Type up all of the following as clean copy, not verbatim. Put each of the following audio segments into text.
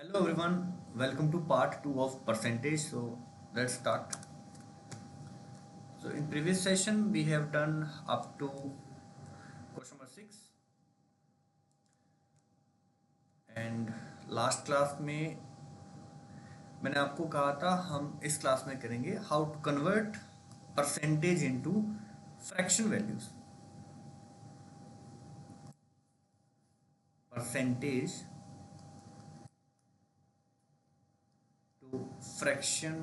Hello everyone, welcome to part 2 of percentage. So let's start. So in previous session we have done up to question number 6 and last class में मैंने आपको कहा था हम इस class में करेंगे how to convert percentage into fraction values. Percentage to fraction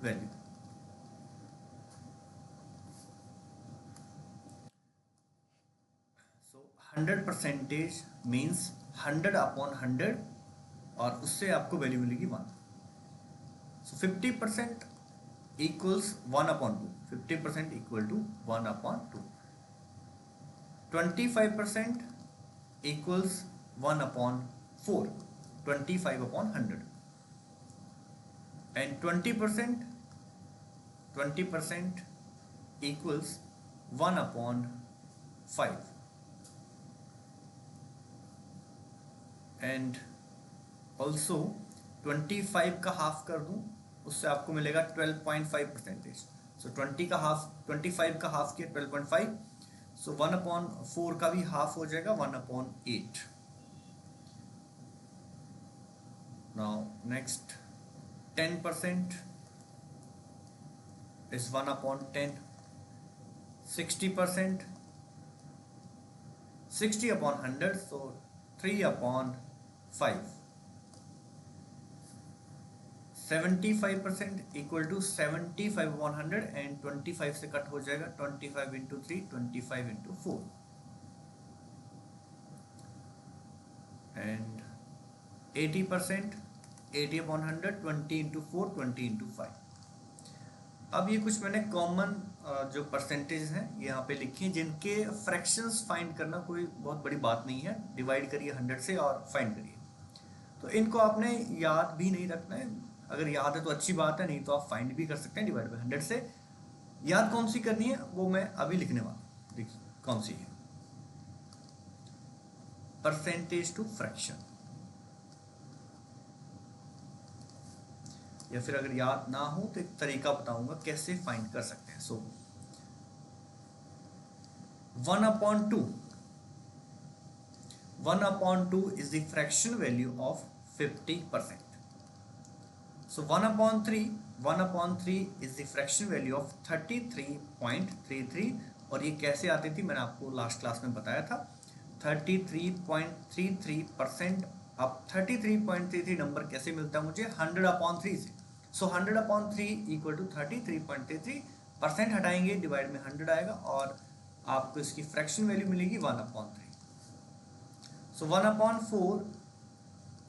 value. So 100% means 100/100 और उससे आपको वैल्यू मिलेगी 1। सो 50% equals 1/2, 50% equal to 1/2, 25% equals 1/4, 25/100, and 20% equals 1/5, and also 25 का हाफ कर दूं उससे आपको मिलेगा 12.5%। सो 20 का हाफ, 25 का हाफ किया 12.5, सो 1/4 का भी हाफ हो जाएगा 1/8। Now next 10% is 1/10, 60%, 60/100, so 3/5, 75% equal to 75/100 and 25 से कट हो जाएगा 25 into 3, 25 into 4, and 80%, 80/100, 20 into 4, 20 into 5। अब ये कुछ मैंने कॉमन जो परसेंटेज हैं यहाँ पे लिखी हैं जिनके फ्रैक्शंस फाइंड करना कोई बहुत बड़ी बात नहीं है। डिवाइड करिए 100 से और फाइंड करिए। तो इनको आपने याद भी नहीं रखना है, अगर याद है तो अच्छी बात है, नहीं तो आप फाइंड भी कर सकते हैं डिवाइड बाय 100 से। याद कौन सी करनी है वो मैं अभी लिखने वाला हूँ। देखिए कौन सी है, परसेंटेज टू फ्रैक्शन, या फिर अगर याद ना हो तो एक तरीका बताऊंगा कैसे फाइंड कर सकते हैं। सो 1/2, 1/2 is the fraction value of 50%. So 1/3 is the fraction value of 33.33, और ये कैसे आती थी मैंने आपको लास्ट क्लास में बताया था। 33.33%। अब 33.33 नंबर कैसे मिलता है मुझे? 100/3 से। सो 100/3 इक्वल टू 33.33%, हटाएंगे डिवाइड में 100 आएगा और आपको इसकी फ्रैक्शन वैल्यू मिलेगी 1/3। सो 1/4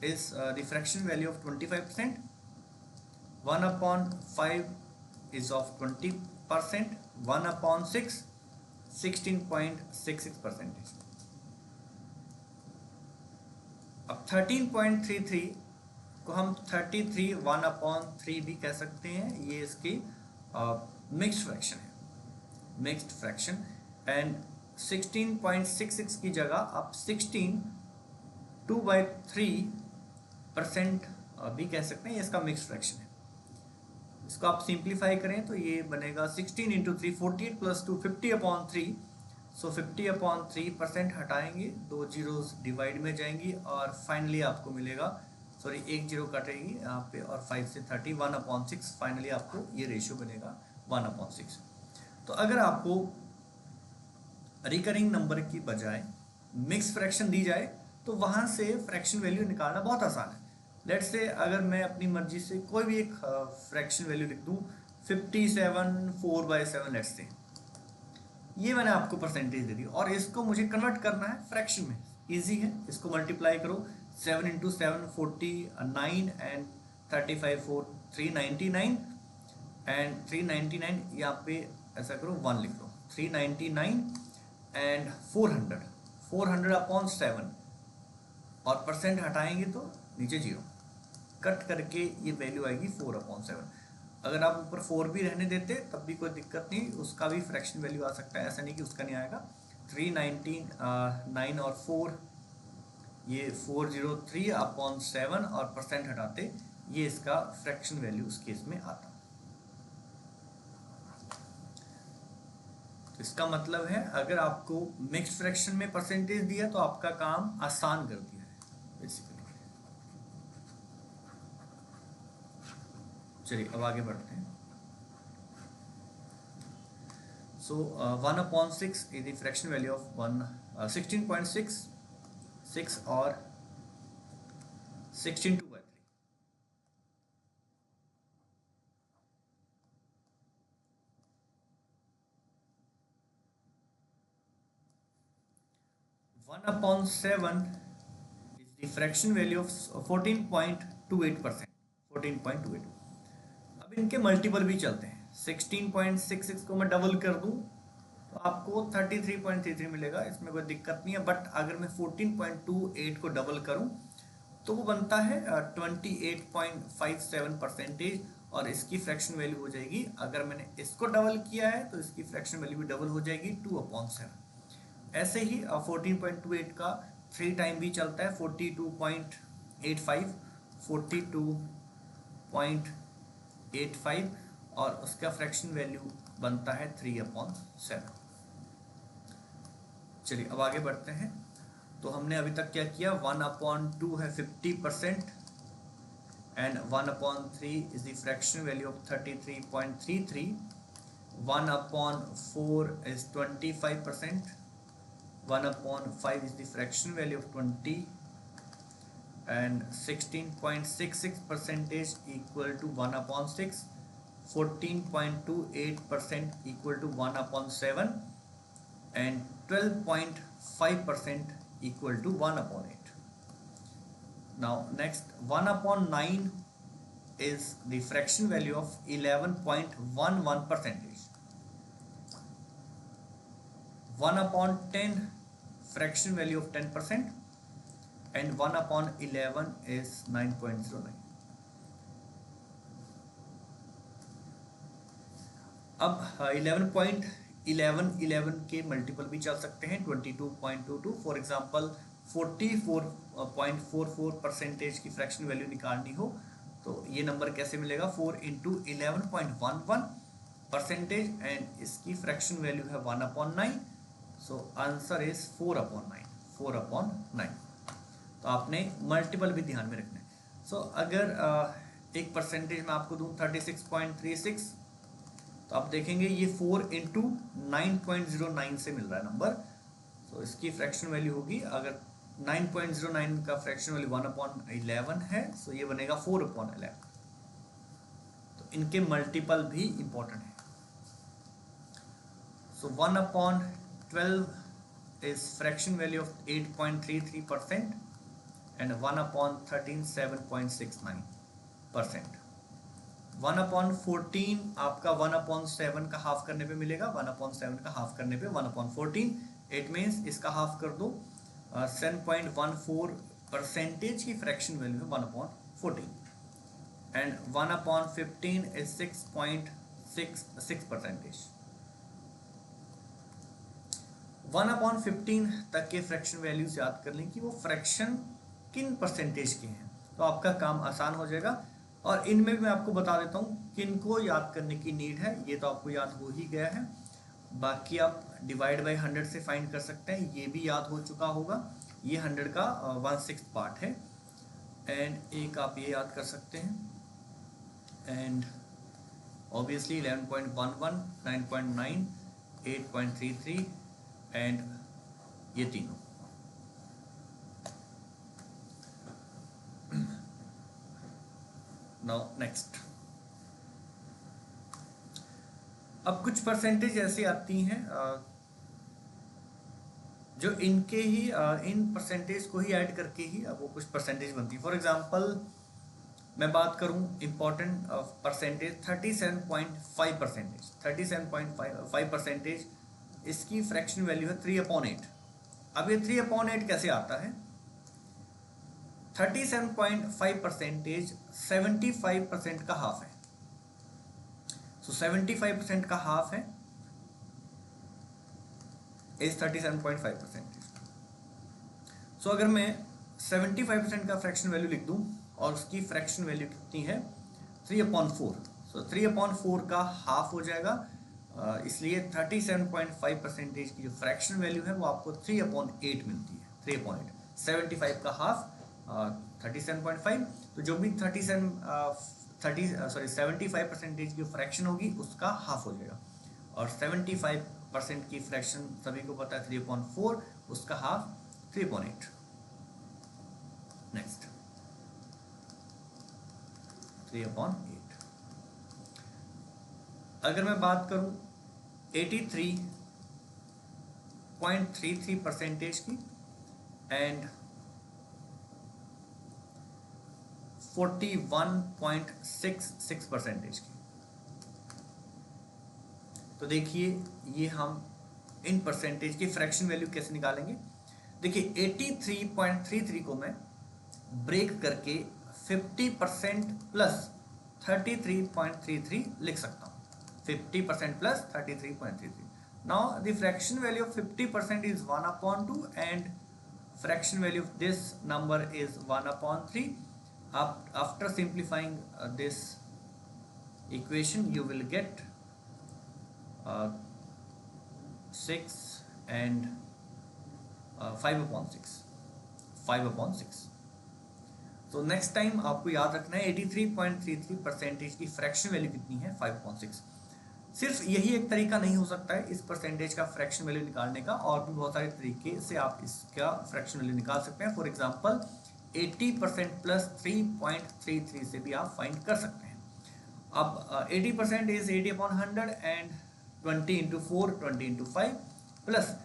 is the fraction value of 25%, 1/5 is of 20%, 1/6 16.66%। अब 13.33 को हम 33 1/3 भी कह सकते हैं, ये इसकी मिक्स्ड फ्रैक्शन है, मिक्स्ड फ्रैक्शन। एंड 16.66 की जगह आप 16 2/3% भी कह सकते हैं, ये इसका मिक्स्ड फ्रैक्शन है। इसको आप सिंप्लीफाई करें तो ये बनेगा 16 into 3 48 + 2 50/3। सो 50/3% हटाएंगे, 2 जीरोस डिवाइड में जाएंगी और फाइनली आपको मिलेगा, सॉरी एक जीरो कटेगी यहाँ पे और 5 से 30, 1/6। फाइनली आपको ये रेशियो बनेगा 1/6। तो अगर आपको रिकरिंग नंबर की बजाय मिक्स फ्रैक्शन दी जाए तो वहाँ से फ्रैक्शन वैल्यू निकालना बहुत आसान है। लेट्स से अगर मैं अपनी मर्जी से कोई भी एक फ्रैक्शन वैल्यू लिख दूँ 57 4/7, लेट्स से ये मैंने आपको परसेंटेज दे दी और इसको मुझे कन्वर्ट करना है फ्रैक्शन में। इजी है, इसको मल्टीप्लाई करो, 7 into 7 49 एंड 35 4 399 एंड 399 यहाँ पे ऐसा करो 1 लिख लो, 399 एंड 400 400/7 और परसेंट हटाएंगे तो नीचे जीरो, कट करके ये वैल्यू आएगी 4/7। अगर आप ऊपर 4 भी रहने देते तब भी कोई दिक्कत नहीं, उसका भी फ्रैक्शन वैल्यू आ सकता है, ऐसा नहीं कि उसका नहीं आएगा। 399 और 4 ये 403/7 और परसेंट हटाते ये इसका फ्रैक्शन वैल्यू उस केस में आता। तो इसका मतलब है अगर आपको मिक्स्ड फ्रैक्शन में परसेंटेज दिया तो आपका काम आसान कर दिया है बेसिकली। चलिए अब आगे बढ़ते हैं। सो 1/6 is the fraction value of 16.66 और 16/2/3। One upon seven is the fraction value of 14.28%। 14.28। अब इनके मल्टीपल भी चलते हैं। 16.66 को मैं डबल कर दूं तो आपको 33.33 मिलेगा, इसमें कोई दिक्कत नहीं है। बट अगर मैं 14.28 को डबल करूं तो वो बनता है 28.57% और इसकी फ्रैक्शन वैल्यू हो जाएगी, अगर मैंने इसको डबल किया है तो इसकी फ्रैक्शन वैल्यू भी डबल हो जाएगी 2/7। ऐसे ही 14.28 का 3 टाइम भी चलता है 42.85, 42.85 और उसका फ्रैक्शन वैल्यू बनता है 3/7। चलिए अब आगे बढ़ते हैं। तो हमने अभी तक क्या किया, 1/2 है 50% and 1/3 is the fraction value of 33.33। 1/4 is 25%। 1/5 is the fraction value of 20 and 16.66% equal to 1/6। 14.28% equal to 1/7 and 12.5% equal to 1/8। Now next 1/9 is the fraction value of 11.11%। 1/10 fraction value of 10% and 1/11 is 9.09। अब 11.11 के multiple भी चल सकते हैं 22.22। For example 44.44% की fraction value निकालनी हो तो ये नंबर कैसे मिलेगा, 4 × 11.11% एंड इसकी फ्रैक्शन वैल्यू है 1/9। So answer is 4/9। तो आपने मल्टीपल भी ध्यान में रखना है। सो अगर एक परसेंटेज में आपको दूं 36.36 तो आप देखेंगे ये 4 × 9.09 से मिल रहा है नंबर। तो इसकी फ्रैक्शन वैल्यू होगी, अगर 9.09 का फ्रैक्शन वैल्यू 1/11 है तो ये बनेगा 4/11। तो इनके मल्टीपल भी इंपॉर्टेंट है। सो 1/12 is fraction value of 8.33% and 1/13 7.69%। 1/14 आपका 1/7 का हाफ करने पे मिलेगा, 1/7 का हाफ करने पे 1/14। इट मीन्स इसका हाफ कर दो 7.14% की फ्रैक्शन वैल्यू है 1/14 एंड 1/15 इज 6.66%। 1/15 तक के फ्रैक्शन वैल्यूज याद कर लें कि वो फ्रैक्शन किन परसेंटेज के हैं, तो आपका काम आसान हो जाएगा। और इनमें भी मैं आपको बता देता हूँ किन को याद करने की नीड है, ये तो आपको याद हो ही गया है। बाकी आप डिवाइड बाय 100 से फाइंड कर सकते हैं, ये भी याद हो चुका होगा। ये 100 का 1/6 पार्ट है। एंड एक आप ये याद कर सकते हैं एंड ऑब्वियसली 11.11, 9.9, 8.33 एंड ये तीनों। नाउ नेक्स्ट, अब कुछ परसेंटेज ऐसी आती हैं जो इनके ही इन परसेंटेज को ही ऐड करके ही अब वो कुछ परसेंटेज बनती है। फॉर एग्जांपल मैं बात करूं इम्पोर्टेंट परसेंटेज 37.5%। 37.5% इसकी फ्रैक्शन वैल्यू है 3/8। अब ये 3/8 कैसे आता है, 37.5% 75% का हाफ है। सो 75% का हाफ है इज 37.5%। सो अगर मैं 75% का फ्रैक्शन वैल्यू लिख दूं और उसकी फ्रैक्शन वैल्यू कितनी है 3/4, सो 3/4 का हाफ हो जाएगा, इसलिए 37.5% की जो फ्रैक्शन वैल्यू है वो आपको 3/8 मिलती है। 3.75 का हाफ 37.5, तो जो भी 75% की फ्रैक्शन होगी उसका हाफ हो जाएगा, और 75% की फ्रैक्शन सभी को पता है 3/4, उसका हाफ 3/8। नेक्स्ट 3/8। अगर मैं बात करूं 83.33% की एंड 41.66% की, तो देखिए ये हम इन परसेंटेज की फ्रैक्शन वैल्यू कैसे निकालेंगे। देखिए 83.33 को मैं ब्रेक करके 50% प्लस 33.33 लिख सकता हूँ। 50% plus 33.33। Now the fraction value of 50% is 1/2 and fraction value of this number is 1/3. After simplifying this equation you will get 6 and 5/6। 5/6। तो नेक्स्ट टाइम आपको याद रखना है 83.33% की फ्रैक्शन वैल्यू कितनी है 5/6। सिर्फ यही एक तरीका नहीं हो सकता है इस परसेंटेज का फ्रैक्शन वैल्यू निकालने का, और भी बहुत सारे तरीके से आप इसका फ्रैक्शन वैल्यू निकाल सकते हैं। फॉर एग्जांपल 80% प्लस 3.33 से भी आप फाइंड कर सकते हैं। अब 80% इज 80/100 एंड 20 × 4 20 × 5 प्लस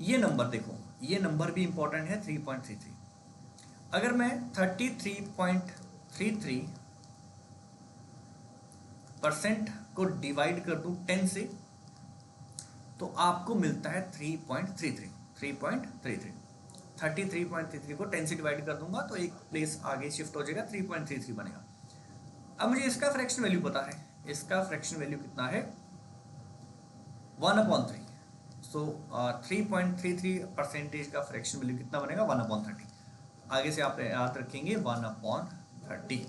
ये नंबर देखो, ये नंबर भी इंपॉर्टेंट है 3.33। अगर मैं 33.33% को डिवाइड कर दूं 10 से, तो आपको मिलता है 3.33। 33.33 को 10 से डिवाइड कर दूंगा तो एक प्लेस आगे शिफ्ट हो जाएगा, 3.33 बनेगा। अब मुझे इसका फ्रैक्शन वैल्यू पता है, इसका फ्रैक्शन वैल्यू कितना है 1/3। सो 3.33% का फ्रैक्शन वैल्यू कितना बनेगा 1/30। आगे से आप याद रखेंगे 1/30।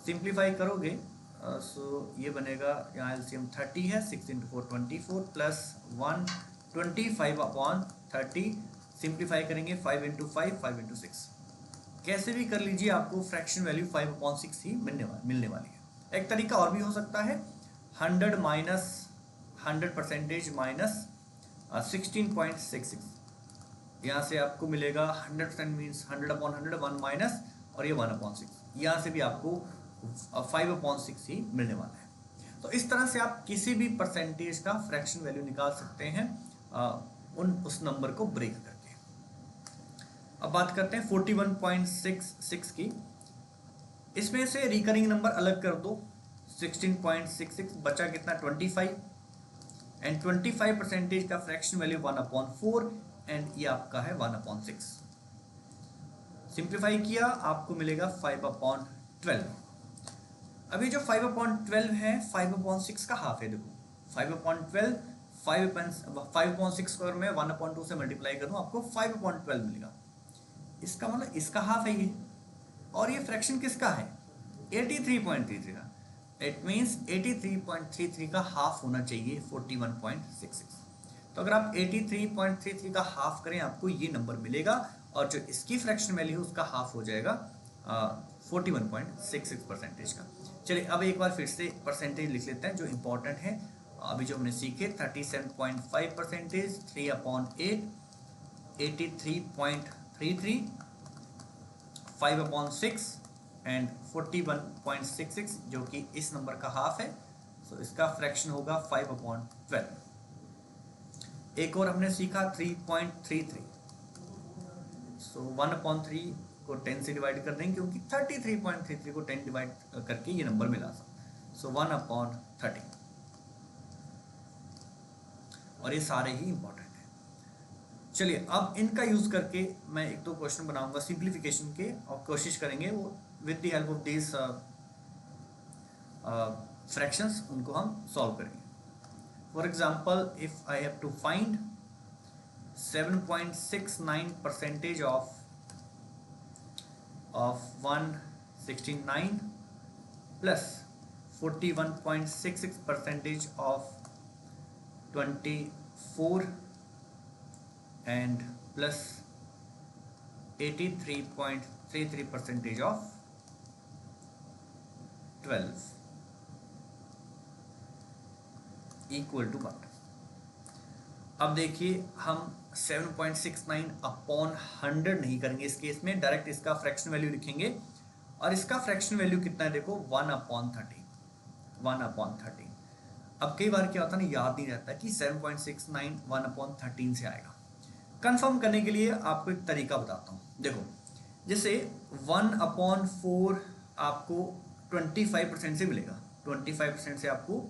सिंप्लीफाई करोगे सो ये बनेगा, यहाँ एलसीएम 30 है, 6 × 4 24 प्लस 125/30। सिंप्लीफाई करेंगे 5 × 5 5 × 6। कैसे भी कर लीजिए आपको फ्रैक्शन वैल्यू 5/6 ही मिलने वाली है। एक तरीका और भी हो सकता है 100 माइनस 100% माइनस 16.66। यहाँ से आपको मिलेगा 100% मीन्स 100/100 1 माइनस और ये 1/6, यहाँ से भी आपको 5/6 ही मिलने वाला है। तो इस तरह से आप किसी भी परसेंटेज का फ्रैक्शन वैल्यू निकाल सकते हैं उस नंबर को ब्रेक करके। अब बात करते हैं 41.66 की। इसमें से रिकरिंग नंबर अलग कर दो, 16.66 बचा कितना 25 एंड 25% का फ्रैक्शन वैल्यू 1/4 एंड ये आपका है 1/6। सिंप्लीफाई किया आपको मिलेगा 5/12। अभी जो 5/12 है 5/6 का हाफ है। देखो 5/12 5/6 को अगर मैं 1/2 से मल्टीप्लाई करूं आपको 5/12 मिलेगा। इसका मतलब इसका हाफ है ये, और ये फ्रैक्शन किसका है 83.33 का। इट मीन्स 83.33 का हाफ होना चाहिए 41.66। तो अगर आप 83.33 का हाफ करें आपको ये नंबर मिलेगा, और जो इसकी फ्रैक्शन वैल्यू है उसका हाफ हो जाएगा 41.66% का। चलिए अब एक बार फिर से परसेंटेज लिख लेते हैं जो इंपॉर्टेंट है। अभी जो हमने सीखे 37.5%, 3/8, 83.33, 5/6 एंड 41.66 जो कि इस नंबर का हाफ है। सो इसका फ्रैक्शन होगा 5/12। एक और हमने सीखा 3.33। सो 1/3 को 10 से डिवाइड कर देंगे क्योंकि 33.33 को 10 डिवाइड करके ये नंबर मिला सकता। सो 1/30। और ये सारे ही इंपॉर्टेंट है। चलिए अब इनका यूज करके मैं एक दो क्वेश्चन बनाऊंगा सिंप्लीफिकेशन के, और कोशिश करेंगे वो with the help of this fractions उनको हम सॉल्व करेंगे। For example if I have to find 7.69% of of 169 plus 41.66 percentage of 24 and plus 83.33 percentage of 12 equal to what. अब देखिए हम 7.69 अपॉन 100 नहीं करेंगे इस केस में, डायरेक्ट इसका फ्रैक्शन वैल्यू लिखेंगे और इसका फ्रैक्शन वैल्यू कितना है देखो 1/13 1/13। अब कई बार क्या होता है ना, याद नहीं रहता कि 7.69 1/13 से आएगा। कंफर्म करने के लिए आपको एक तरीका बताता हूँ। देखो जैसे 1/4 आपको 25% से मिलेगा, 25% से आपको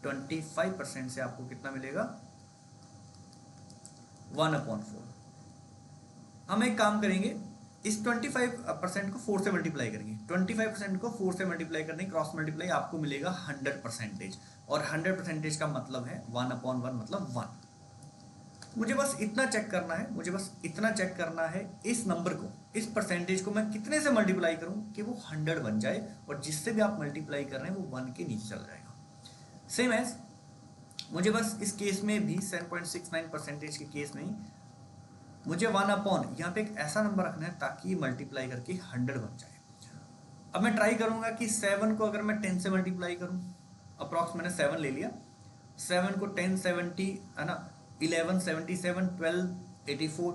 25% से आपको कितना मिलेगा 1/4। हम एक काम करेंगे, इस 25% को 4 से मल्टीप्लाई करेंगे, 25% को 4 से मल्टीप्लाई करने क्रॉस मल्टीप्लाई आपको मिलेगा 100%, और 100% का मतलब है 1/1 मतलब 1। मुझे बस इतना चेक करना है, मुझे बस इतना चेक करना है इस नंबर को, इस परसेंटेज को मैं कितने से मल्टीप्लाई करूं कि वो 100 बन जाए, और जिससे भी आप मल्टीप्लाई कर रहे हैं वो 1 के नीचे चल जाएगा। सेम एज मुझे बस इस केस में भी 7.69% के केस में मुझे 1/, यहाँ पे एक ऐसा नंबर रखना है ताकि मल्टीप्लाई करके 100 बन जाए। अब मैं ट्राई करूंगा कि 7 को अगर मैं 10 से मल्टीप्लाई करूं, अप्रॉक्स मैंने 7 ले लिया, 7 को 10 70 है ना, 11 77 12 84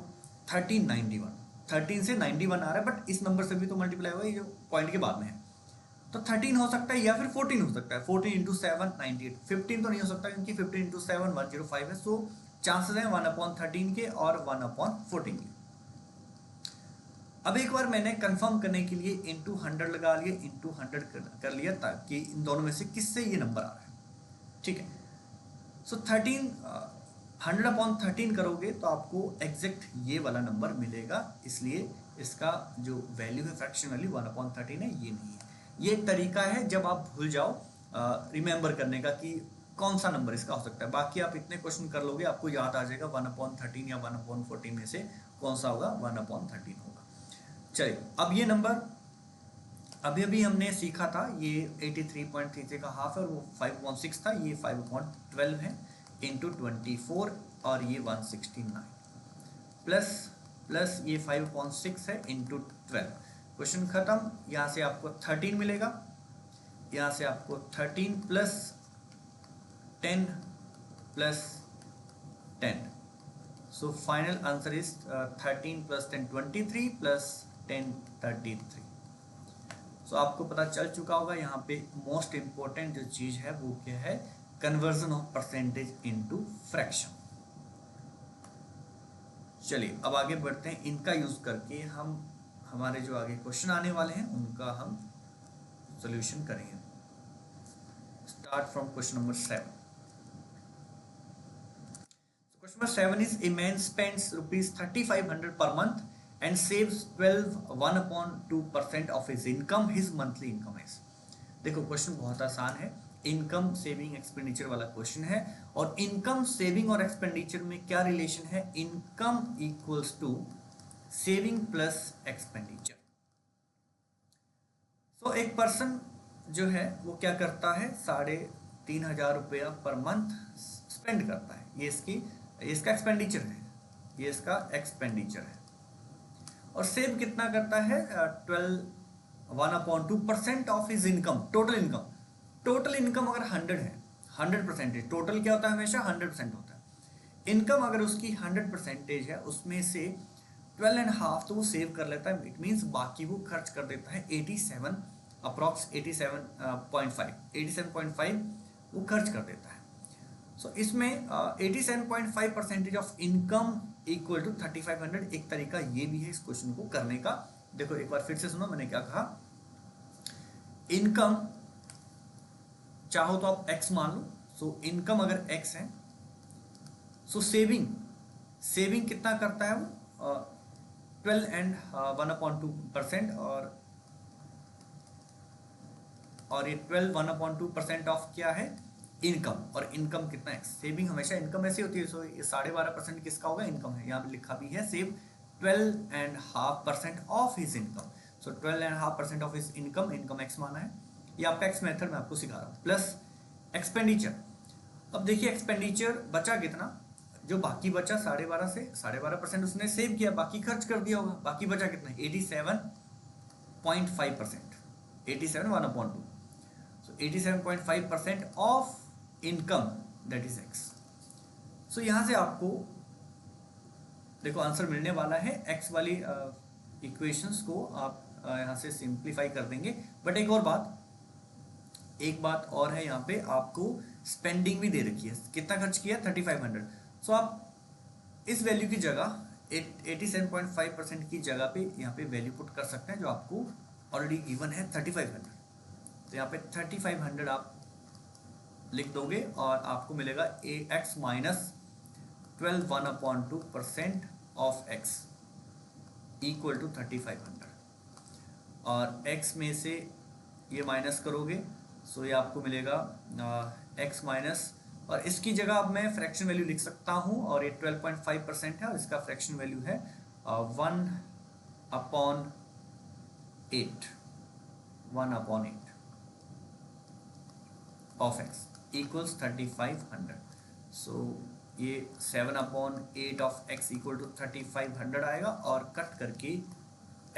13 91, 13 से 91 आ रहा है, बट इस नंबर से भी तो मल्टीप्लाई हुआ, ये जो पॉइंट के बाद में है, तो 13 हो सकता है या फिर 14 हो सकता है। 14 इंटू 7 98, 15 तो नहीं हो सकता क्योंकि 15 इंटू 7 105 है। सो चांसेस हैं 1/13 के और 1/14 के। अब एक बार मैंने कंफर्म करने के लिए इंटू 100 लगा लिया, इंटू 100 कर लिया, ताकि इन दोनों में से किससे ये नंबर आ रहा है। ठीक है, सो 100/13 करोगे तो आपको एग्जैक्ट ये वाला नंबर मिलेगा, इसलिए इसका जो वैल्यू है फ्रैक्शन वैल्यू 1/13 है, ये नहीं है। ये एक तरीका है जब आप भूल जाओ रिमेंबर करने का कि कौन सा नंबर इसका हो सकता है। बाकी आप इतने क्वेश्चन कर लोगे आपको याद आ जाएगा 1/13 या 1/14 में से कौन सा होगा, 1/13 होगा। चलिए अब ये नंबर अभी अभी हमने सीखा था, ये 83.33 का हाफ है और वो 5/6 था, ये 5/12 है इंटू 24 और ये 169 प्लस ये 5/6 है इंटू 12। क्वेश्चन खत्म। यहाँ से आपको 13 मिलेगा, यहाँ से आपको 13 plus 10 plus 10, so final answer is 13 plus 10 23 plus 10 33। सो आपको पता चल चुका होगा यहाँ पे मोस्ट इंपॉर्टेंट जो चीज है वो क्या है, conversion of percentage into fraction. चलिए अब आगे बढ़ते हैं, इनका यूज करके हम हमारे जो आगे क्वेश्चन आने वाले हैं उनका हम सॉल्यूशन करेंगे। Start from question number 7। Question number 7 is a man spends ₹3500 per month and saves 1/2% of his income. His monthly income is, देखो क्वेश्चन बहुत आसान है, इनकम सेविंग एक्सपेंडिचर वाला क्वेश्चन है, और इनकम सेविंग और एक्सपेंडिचर में क्या रिलेशन है, income equals to saving plus expenditure. तो एक पर्सन जो है वो क्या करता है, 3,500 रुपया पर मंथ स्पेंड करता है, ये इसका एक्सपेंडिचर है, ये इसका एक्सपेंडिचर है, और सेव कितना करता है 1/2% of his income, total income. Total income अगर 100 है, 100%, टोटल क्या होता है हमेशा 100% होता है। इनकम अगर उसकी 100% है, उसमें से 12.5 तो वो सेव कर लेता है, इट मीन्स बाकी वो खर्च कर देता है 87, अप्रॉक्स 87.5 वो खर्च कर देता है। सो इसमें 87.5% ऑफ इनकम इक्वल टू 3500। एक तरीका ये भी है इस क्वेश्चन को करने का। देखो एक बार फिर से सुनो मैंने क्या कहा, इनकम चाहो तो आप x मान लो, सो इनकम अगर x है, सो सेविंग कितना करता है वो 12 and 1/2%, और ये 12 1/2% ऑफ क्या है, इनकम, और इनकम कितना है, सेविंग हमेशा इनकम ऐसी होती है। सो ये 12.5% किसका होगा, इनकम है, यहाँ पे लिखा भी है save 12.5% of his income. So 12.5% of इस इनकम एक्स माना है, ये आपका एक्स मेथड मैं आपको सिखा रहा हूँ, प्लस एक्सपेंडिचर। अब देखिए एक्सपेंडिचर बचा कितना, जो बाकी बचा 12.5 से 12.5% उसने सेव किया, बाकी खर्च कर दिया होगा, बाकी बचा कितना 87.5%, 87 1/2, so 87.5% of income that is X. So यहाँ से आपको देखो आंसर मिलने वाला है, एक्स वाली इक्वेशंस को आप यहाँ से सिंप्लीफाई कर देंगे। बट एक बात और है, यहाँ पे आपको स्पेंडिंग भी दे रखी है, कितना खर्च किया 3500। सो आप इस वैल्यू की जगह 87.5% की जगह पे यहाँ पे वैल्यू पुट कर सकते हैं, जो आपको ऑलरेडी गिवन है 3500। तो यहाँ पे 3500 आप लिख दोगे और आपको मिलेगा x minus 12 1/2% of x equal to 3500, और x में से ये माइनस करोगे, सो ये आपको मिलेगा x माइनस, और इसकी जगह अब मैं फ्रैक्शन वैल्यू लिख सकता हूँ, और ये 12.5% है और इसका फ्रैक्शन वैल्यू है 1/8 ऑफ x इक्वल्स 3500। सो ये 7/8 ऑफ x इक्वल टू 3500 आएगा, और कट करके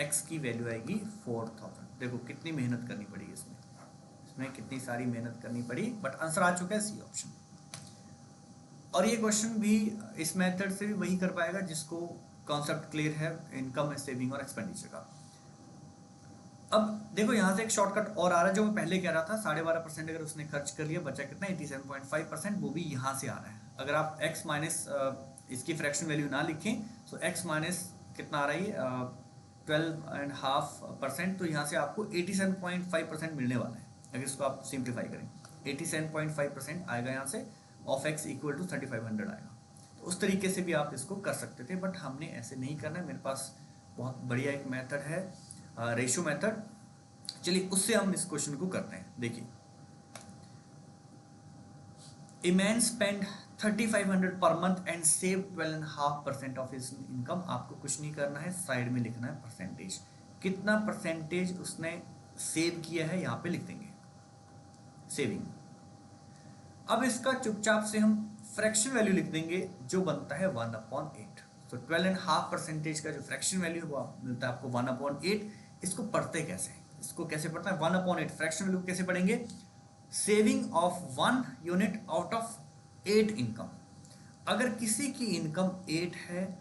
x की वैल्यू आएगी 4000। देखो कितनी मेहनत करनी पड़ी इसमें कितनी सारी मेहनत करनी पड़ी, बट आंसर आ चुका है सी ऑप्शन। और ये क्वेश्चन भी इस मेथड से भी वही कर पाएगा जिसको कॉन्सेप्ट क्लियर है इनकम, सेविंग और एक्सपेंडिचर का। अब देखो यहाँ से एक शॉर्टकट और आ रहा है, जो मैं पहले कह रहा था 12.5% अगर उसने खर्च कर लिया, बचा कितना 87.5%, वो भी यहाँ से आ रहा है। अगर आप x माइनस इसकी फ्रैक्शन वैल्यू ना लिखें, तो x माइनस कितना आ रहा है 12.5%, तो यहाँ से आपको 87.5% मिलने वाला है। अगर इसको आप सिंप्लीफाई करें 87.5% आएगा यहाँ से, ऑफ x इक्वल टू 3500 आएगा। तो उस तरीके से भी आप इसको कर सकते थे, बट हमने ऐसे नहीं करना है। मेरे पास बहुत बढ़िया एक मेथड है, रेशियो मेथड। चलिए उससे हम इस क्वेश्चन को करते हैं। देखिए, a man spend 3500 per month and save 12.5% of his income. आपको कुछ नहीं करना है, साइड में लिखना है परसेंटेज, कितना परसेंटेज उसने सेव किया है यहाँ पे लिख देंगे, सेविंग। अब इसका चुपचाप से हम फ्रैक्शन वैल्यू लिख देंगे, जो बनता है 1/8। तो 12.5% का जो फ्रैक्शन वैल्यू है वो मिलता है आपको 1/8। इसको पढ़ते कैसे, इसको कैसे पढ़ता है 1/8 फ्रैक्शन वैल्यू कैसे पढ़ेंगे, saving of 1 unit out of 8 income. अगर किसी की इनकम 8 है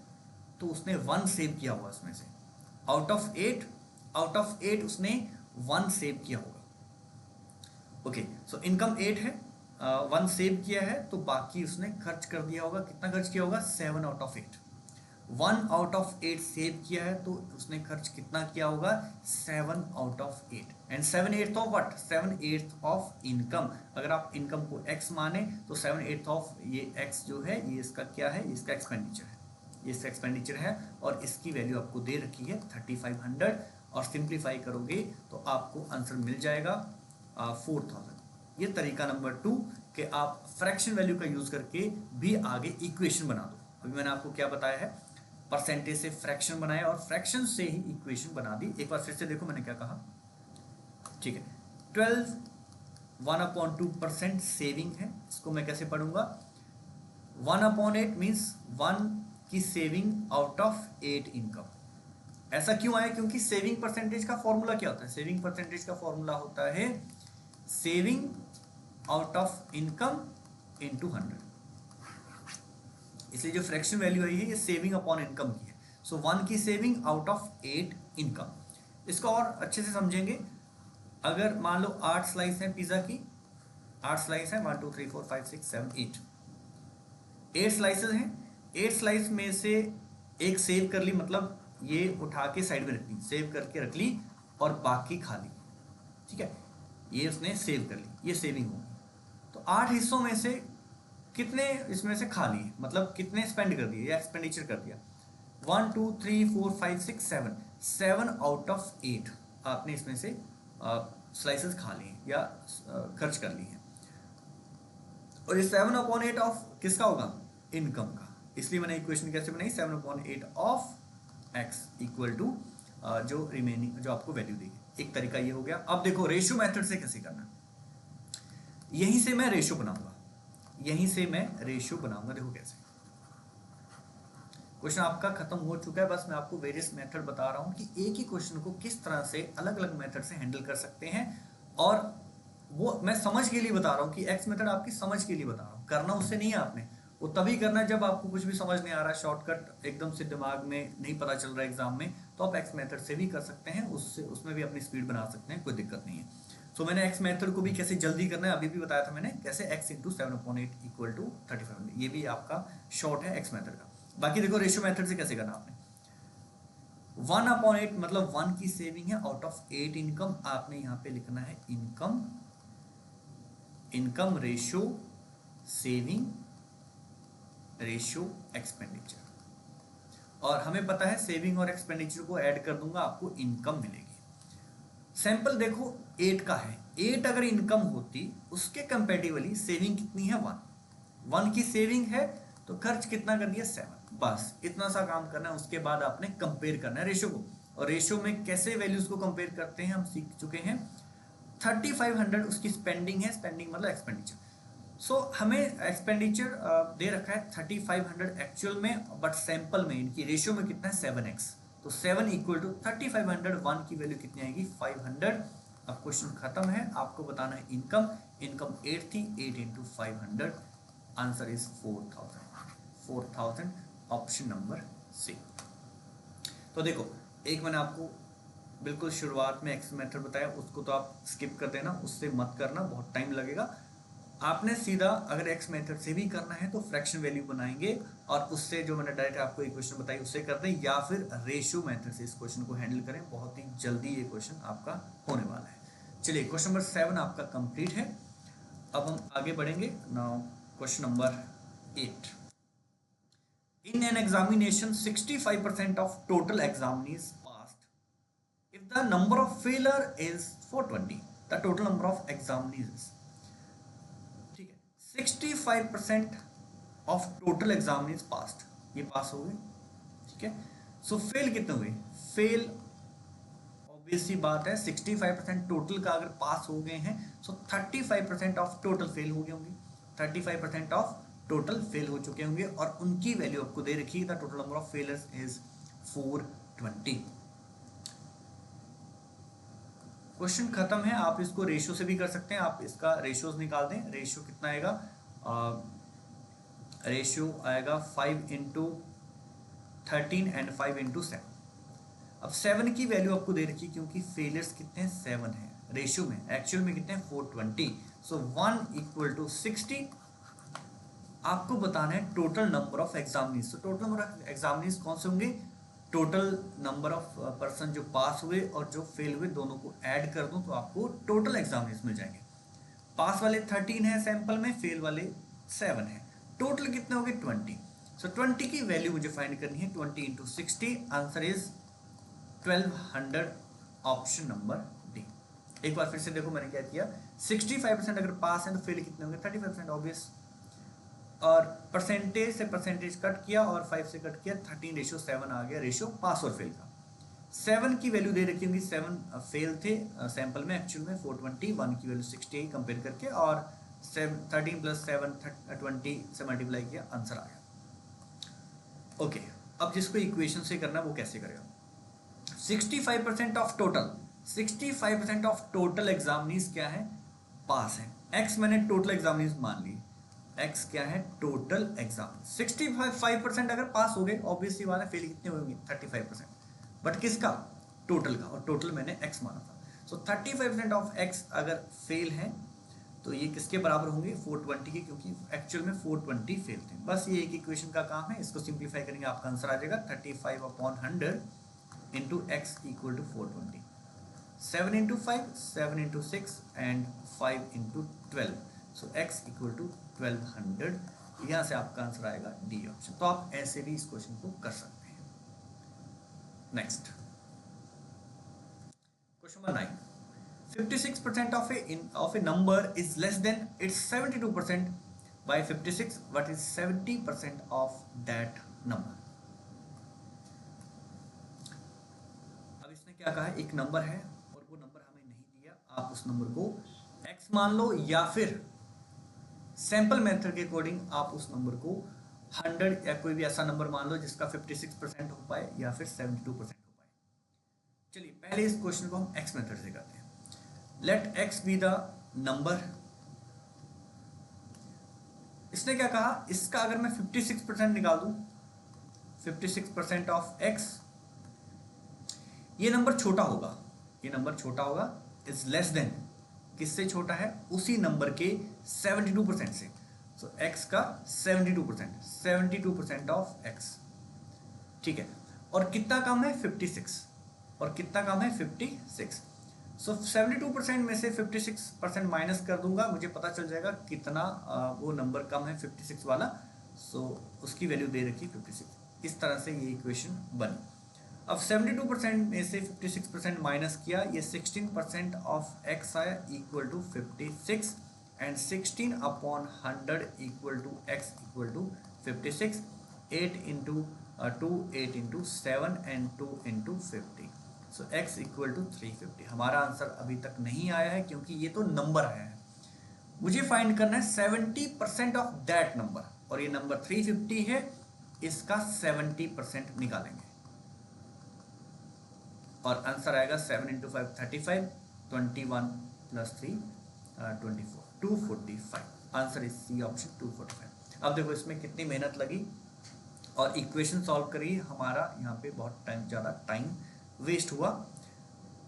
तो उसने 1 सेव किया होगा उसमें से, आउट ऑफ 8 उसने 1 सेव किया होगा। ओके, सो इनकम 8 है, 1 सेव किया है, तो बाकी उसने खर्च कर दिया होगा। कितना खर्च किया होगा 7 out of 8। 1 out of 8 save किया है, तो उसने खर्च कितना किया होगा 7 out of 8। And 7/8 of what, 7/8 of income. अगर आप इनकम को x माने तो 7/8 ऑफ ये x जो है ये इसका क्या है, इसका एक्सपेंडिचर है, ये इसका एक्सपेंडिचर है, और इसकी वैल्यू आपको दे रखी है 3500, और सिंप्लीफाई करोगे तो आपको आंसर मिल जाएगा 4000। ये तरीका नंबर 2 कि आप फ्रैक्शन वैल्यू का यूज करके भी आगे इक्वेशन बना दो। अभी मैंने आपको क्या बताया है, परसेंटेज से फ्रैक्शन बनाया और फ्रैक्शन से ही इक्वेशन बना दी। एक बार फिर से देखो मैंने क्या कहा, ठीक है। 12 1/2% सेविंग है, इसको मैं कैसे पढ़ूंगा 1/8 मीन्स 1 की सेविंग आउट ऑफ 8 इनकम। ऐसा क्यों आया, क्योंकि सेविंग परसेंटेज का फॉर्मूला क्या होता है, सेविंग परसेंटेज का फॉर्मूला होता है saving out of income into 100। इसलिए जो फ्रैक्शन वैल्यू आई है ये सेविंग अपॉन इनकम की है। सो 1 की सेविंग आउट ऑफ 8 इनकम। इसको और अच्छे से समझेंगे, अगर मान लो 8 स्लाइस हैं पिज्जा की, 8 स्लाइस हैं 1 2 3 4 5 6 7 8 स्लाइसेस हैं। 8 स्लाइस में से एक सेव कर ली, मतलब ये उठा के साइड में रख ली, सेव करके रख ली, और बाकी खा ली, ठीक है, ये उसने सेव कर ली, ये सेविंग होगी। तो 8 हिस्सों में से कितने इसमें से खा लिए, मतलब कितने स्पेंड कर दिए या एक्सपेंडिचर कर दिया 1 2 3 4 5 6 7 आउट ऑफ 8 आपने इसमें से स्लाइसेस खा लिए या खर्च कर ली हैं। और ये 7/8 ऑफ किसका होगा, इनकम का। इसलिए मैंने इक्वेशन कैसे बनाई 7/8 ऑफ x इक्वल टू जो रिमेनिंग जो आपको वैल्यू देगी। एक तरीका ये हो गया। अब देखो रेशियो मेथड से कैसे करना, यहीं से मैं रेशियो बनाऊंगा, यहीं से मैं रेशियो बनाऊंगा। देखो कैसे, क्वेश्चन आपका खत्म हो चुका है, बस मैं आपको वेरियस मेथड बता रहा हूँ कि एक ही क्वेश्चन को किस तरह से अलग अलग मेथड से हैंडल कर सकते हैं। और वो मैं समझ के लिए बता रहा हूँ कि एक्स मेथड आपकी समझ के लिए बता रहा हूँ, करना उससे नहीं है आपने, वो तभी करना है जब आपको कुछ भी समझ नहीं आ रहा, शॉर्टकट एकदम से दिमाग में नहीं पता चल रहा है एग्जाम में, तो आप एक्स मेथड से भी कर सकते हैं, उससे उसमें भी अपनी स्पीड बना सकते हैं, कोई दिक्कत नहीं है। सो मैंने एक्स मेथड को भी कैसे जल्दी करना है अभी भी बताया था मैंने, कैसे x इंटू 7/8 इक्वल टू 3500, ये भी आपका शॉर्ट है एक्स मेथड का। बाकी देखो रेशियो मेथड से कैसे करना आपने, 1/8 मतलब 1 की सेविंग है आउट ऑफ 8 इनकम, आपने यहाँ पे लिखना है income, income ratio saving ratio expenditure, और हमें पता है सेविंग और एक्सपेंडिचर को ऐड कर दूंगा आपको इनकम मिलेगी। सैंपल देखो 8 का है, 8 अगर इनकम होती उसके कंपेटिवली सेविंग कितनी है 1 की सेविंग है, तो खर्च कितना कर दिया 7, बस इतना सा काम करना है। उसके बाद आपने कंपेयर करना है रेशियो को, और रेशियो में कैसे वैल्यूज को कंपेयर करते हैं हम सीख चुके हैं। 3500 उसकी स्पेंडिंग है, स्पेंडिंग मतलब एक्सपेंडिचर। सो हमें एक्सपेंडिचर दे रखा है 3500 एक्चुअल में, बट सैंपल में इनकी रेशियो में कितना है 7x, तो 7 इक्वल टू 3500, 1 की वैल्यू कितनी आएगी 500। अब क्वेश्चन खत्म है, आपको बताना है इनकम, इनकम 8 थी, 8 into 500, answer is 4000, option number C. तो देखो एक मैंने आपको बिल्कुल शुरुआत में एक्स मेथड बताया, उसको तो आप स्किप कर देना, उससे मत करना, बहुत टाइम लगेगा। आपने सीधा अगर एक्स मेथड से भी करना है तो फ्रैक्शन वैल्यू बनाएंगे, और उससे जो मैंने डायरेक्ट आपको इक्वेशन बताई उससे कर दें, या फिर रेशियो मेथड से इस क्वेश्चन को हैंडल करें। बहुत ही जल्दी ये क्वेश्चन आपका होने वाला है। चलिए क्वेश्चन नंबर 7 आपका कंप्लीट है। अब हम आगे बढ़ेंगे। Now question number 8, in an examination 65% of total examinees passed if the number of failure is 420, the total number of examinees is, ठीक है, 65% ऑफ टोटल एग्जामिनीज पास्ट, ये पास हो गए, ठीक है। सो फेल कितने हुए, फेल ऑब्वियस सी बात है 65% टोटल का अगर पास हो गए हैं, सो 35% ऑफ टोटल फेल हो गए होंगे, 35% ऑफ टोटल फेल हो चुके होंगे, और उनकी वैल्यू आपको दे रखी है, the total number of failures is 420। Question खत्म है। आप इसको रेशियो से भी कर सकते हैं, आप इसका रेशियोज निकाल दें। रेशियो कितना आएगा, रेशियो आएगा 5 इंटू 13 एंड 5 इंटू 7। अब 7 की वैल्यू आपको दे रखी, क्योंकि फेलियर्स कितने हैं 7 है रेशियो में, एक्चुअल में कितने हैं 420, सो 1 इक्वल टू 60। आपको बताना है टोटल नंबर ऑफ एग्जामिनीज, तो टोटल नंबर ऑफ एग्जामिनीज कौन से होंगे, टोटल नंबर ऑफ पर्सन जो पास हुए और जो फेल हुए दोनों को ऐड कर दूं तो आपको टोटल एग्जामिनीज मिल जाएंगे। पास वाले 13 है सैंपल में, फेल वाले 7 है, टोटल कितने हो गए 20। सो 20 की वैल्यू मुझे फाइंड करनी है, 20 into 60, answer is 1200, option number D. एक बार फिर से देखो मैंने क्या किया, 65% अगर पास है तो फेल कितने होंगे 35%, ऑब्वियस, और परसेंटेज से परसेंटेज कट किया और 5 से कट किया, 13:7 आ गया रेशियो पास और फेल का। 7 की वैल्यू दे रखी होंगी, 7 फेल थे सैंपल में, एक्चुअल में 420, 1 की वैल्यू 60 कंपेयर करके, और 13 प्लस 7 20 से मल्टीप्लाई किया, आंसर आ गया। ओके, अब जिसको इक्वेशन से करना वो कैसे करेगा, 65% of total, 65% of total examinees क्या है, पास है। एक्स मैंने टोटल एग्जामिनीज मान ली, एक्स क्या है टोटल एग्जाम, 65% अगर पास हो गए, ऑब्वियस सी बात है, फेल कितने होंगे 35%, बट किसका, टोटल का, और टोटल मैंने एक्स माना था। सो 35% ऑफ एक्स अगर फेल है तो ये किसके बराबर होंगे 420 के, क्योंकि एक्चुअल में 420 फेल थे। बस ये एक इक्वेशन का काम है, इसको सिंप्लीफाई करेंगे आपका आंसर आ जाएगा 35/100 into x equal to 420, 7 into 5, 7 into 6 and 5 into 12, so x equal to 1200, यहाँ से आपका आंसर आएगा डी ऑप्शन। तो आप ऐसे भी इस क्वेश्चन को कर सकते हैं। Next question number 9, 56% of a number is less than its 72% by 56, what is 70% of that number। अब इस क्या कहा है, एक नंबर है और वो नंबर हमें नहीं दिया, आप उस नंबर को x मान लो या फिर सैंपल मेथड के अकॉर्डिंग आप उस नंबर को 100 या कोई भी ऐसा नंबर मान लो जिसका 56% हो पाए या फिर 72% हो पाए। चलिए पहले इस क्वेश्चन को हम x मेथड से करते हैं। Let x be the number. इसने क्या कहा, इसका अगर मैं 56% निकाल दूं, 56% ऑफ x, ये नंबर छोटा होगा, ये नंबर छोटा होगा, इज लेस देन, किससे छोटा है, उसी नंबर के 72% से। सो x का 72% ऑफ x, ठीक है। और कितना कम है, 56, और कितना कम है 56। सो 72% में से 56% माइनस कर दूंगा, मुझे पता चल जाएगा कितना वो नंबर कम है 56 वाला। सो उसकी वैल्यू दे रखी 56। इस तरह से ये इक्वेशन बनी। अब 72% में से 56% माइनस किया, ये 16% ऑफ x आया equal to 56, and 16 upon 100 equal to x equal to 56। 8 into 2, 8 into 7 and 2 into 50। So x equal to 350। हमारा आंसर अभी तक नहीं आया है क्योंकि ये तो नंबर आया है, मुझे फाइंड करना है 70% ऑफ दैट नंबर, और ये नंबर 350 है, इसका 70% निकालेंगे और आंसर आएगा 7 into 5 35, 21 plus 3 24, 245। Answer is C option 245। अब देखो इसमें कितनी मेहनत लगी और इक्वेशन सॉल्व करी, हमारा यहाँ पे बहुत ज़्यादा टाइम वेस्ट हुआ।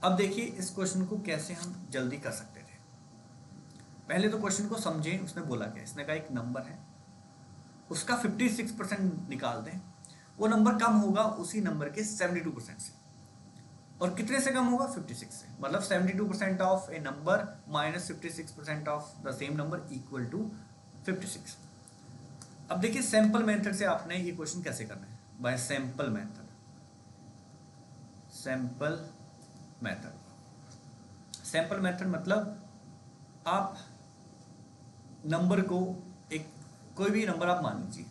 अब देखिए इस क्वेश्चन को कैसे हम जल्दी कर सकते थे। पहले तो क्वेश्चन को समझें, उसने बोला क्या, इसने कहा एक नंबर है, उसका 56% निकाल दें, वो नंबर कम होगा उसी नंबर के 72% से, और कितने से कम होगा, 56 से। मतलब 72% of a number minus 56% of the same number equal to 56। अब देखिए सैंपल मेथड से आपने ये क्वेश्चन कैसे करना है, bye sample method. Sample method, sample method मतलब आप नंबर को, एक कोई भी नंबर आप मान लीजिए,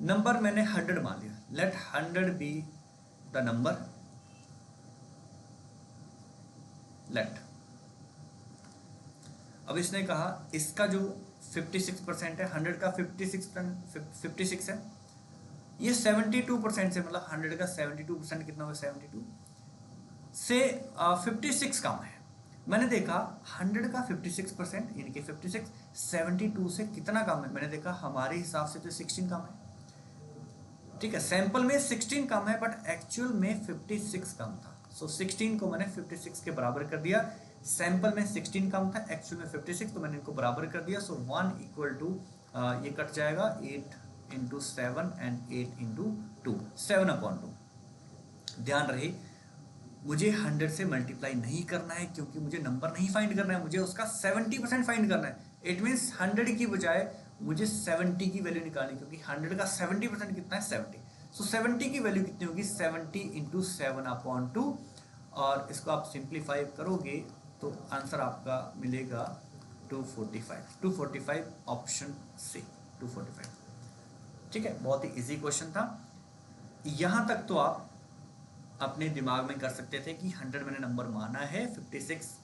नंबर मैंने 100 मान लिया, let 100 be the number, let. अब इसने कहा इसका जो 56% है, 100 का 56 है, ये 72% से, मतलब 100 का 72% कितना होगा, 72 से 56 कम है। मैंने देखा 100 का 56% यानी कि 56 72 से कितना कम है, मैंने देखा हमारे हिसाब से तो 16 कम है, ठीक है। सैंपल में 16 कम है बट एक्चुअल में 56 कम था। सो 16 को मैंने 56 के बराबर कर दिया, सैंपल में 16 कम था, एक्चुअल में 56, तो मैंने इनको बराबर कर दिया। सो 1 इक्वल टू, ये कट जाएगा 8 इंटू 7 एंड 8 इंटू 2, 7/2। ध्यान रहे मुझे 100 से मल्टीप्लाई नहीं करना है क्योंकि मुझे नंबर नहीं फाइंड करना है, मुझे उसका 70% फाइंड करना है। इट मीन्स 100 की बजाय मुझे 70 की वैल्यू निकालनी, क्योंकि 100 का 70% कितना है, 70। सो 70 की वैल्यू कितनी होगी, 70 इंटू 7/2, और इसको आप सिंप्लीफाई करोगे तो आंसर आपका मिलेगा 245। 245 ऑप्शन सी, 245। ठीक है, बहुत ही इजी क्वेश्चन था। यहाँ तक तो आप अपने दिमाग में कर सकते थे कि 100 मैंने नंबर माना है, 56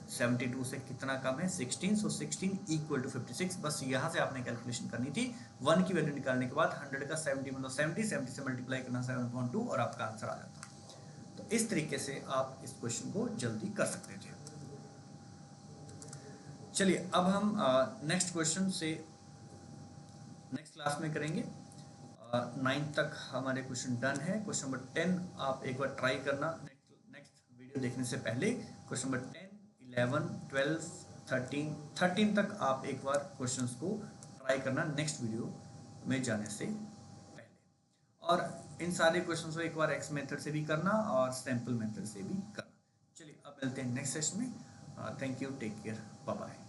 72 से कितना कम है, 16, सो 16 इक्वल टू 56। बस यहाँ से आपने कैलकुलेशन करनी थी। 1 की वैल्यू निकालने के बाद 100 का 70 मतलब 70 से मल्टीप्लाई करना 7/2 और आपका आंसर आ जाता। तो इस तरीके से आप इस क्वेश्चन को जल्दी कर सकते थे। चलिए अब हम नेक्स्ट क्वेश्चन से नेक्स्ट क्लास में करेंगे। 9 तक हमारे क्वेश्चन डन है। क्वेश्चन नंबर 10 आप एक बार ट्राई करना नेक्स्ट वीडियो देखने से पहले। क्वेश्चन नंबर 10, 11, 12, 13 तक आप एक बार क्वेश्चंस को ट्राई करना नेक्स्ट वीडियो में जाने से पहले, और इन सारे क्वेश्चंस को एक बार एक्स मेथड से भी करना और सैंपल मेथड से भी करना। चलिए अब मिलते हैं नेक्स्ट सेशन में। Thank you, take care, bye bye.